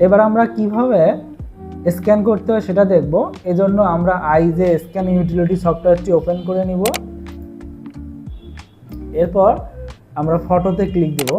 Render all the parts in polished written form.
এবার আমরা কিভাবে স্ক্যান করতে হয় সেটা দেখব। এজন্য আমরা আইজে স্ক্যান ইউটিলিটি সফটওয়্যারটি ওপেন করে নিব। এরপর আমরা ফটোতে ক্লিক দেব।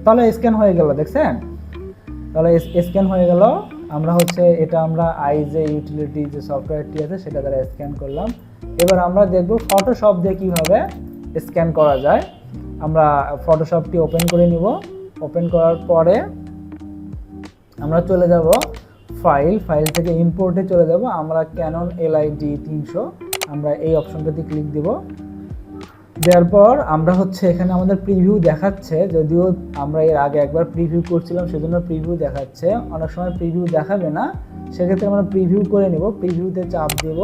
তাহলে স্ক্যান হয়ে গেল, দেখছেন? তাহলে স্ক্যান হয়ে গেল। আমরা এটা আমরা আইজে ইউটিলিটি যে সফটওয়্যারটি আছে সেটা দ্বারা স্ক্যান করলাম। এবার আমরা দেখব ফটোশপ দিয়ে কীভাবে স্ক্যান করা যায়। আমরা ফটোশপটি ওপেন করে নিব। ওপেন করার পরে আমরা চলে যাব ফাইল থেকে ইম্পোর্টে চলে যাব। আমরা ক্যানন LID 300 আমরা এই অপশনটাতে ক্লিক দিব। দেওয়ার পর আমরা এখানে আমাদের প্রিভিউ দেখাচ্ছে, যদিও আমরা এর আগে একবার প্রিভিউ করছিলাম সেজন্য প্রিভিউ দেখাচ্ছে। অনেক সময় প্রিভিউ দেখাবে না, সেক্ষেত্রে আমরা প্রিভিউ করে নেব। প্রিভিউতে চাপ দেব।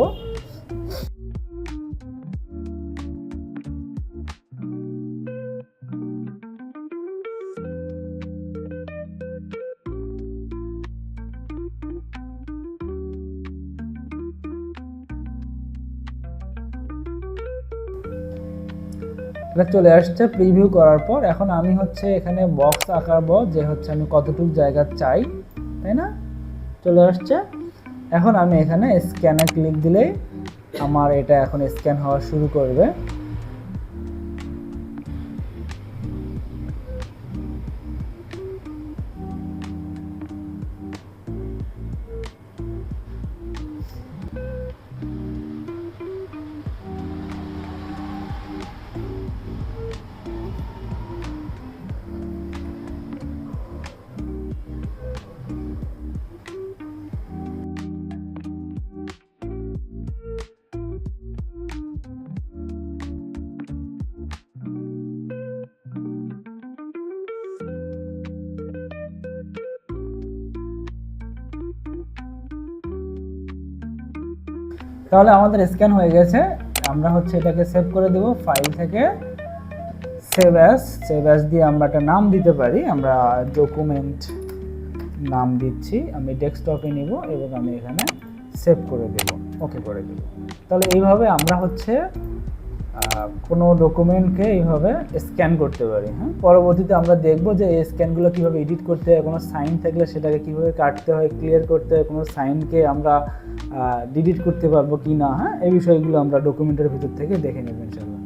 এটা চলে আসছে প্রিভিউ করার পর। এখন আমি এখানে বক্স আঁকাবো যে আমি কতটুকু জায়গা চাই, তাই না? চলে আসছে। এখন আমি এখানে স্ক্যানে ক্লিক দিলেই আমার এটা এখন স্ক্যান হওয়া শুরু করবে। তাহলে আমাদের স্ক্যান হয়ে গেছে। আমরা এটাকে সেভ করে দেব। ফাইল থেকে সেভ অ্যাজ দিয়ে আমরা একটা নাম দিতে পারি। আমরা ডকুমেন্ট নাম দিচ্ছি। আমি ডেস্কটপে নিব এবং আমি এখানে সেভ করে দেব, ওকে করে দেব। তাহলে এইভাবে আমরা কোনো ডকুমেন্টকে এইভাবে স্ক্যান করতে পারি। হ্যাঁ, পরবর্তীতে আমরা দেখব যে এই স্ক্যানগুলো কীভাবে এডিট করতে হয়, কোনো সাইন থাকলে সেটাকে কীভাবে কাটতে হয়, ক্লিয়ার করতে হয়, কোনো সাইনকে আমরা ডিলিট করতে পারবো কি না। হ্যাঁ, এই বিষয়গুলো আমরা ডকুমেন্টের ভিতর থেকে দেখে নেব ইনশাআল্লাহ।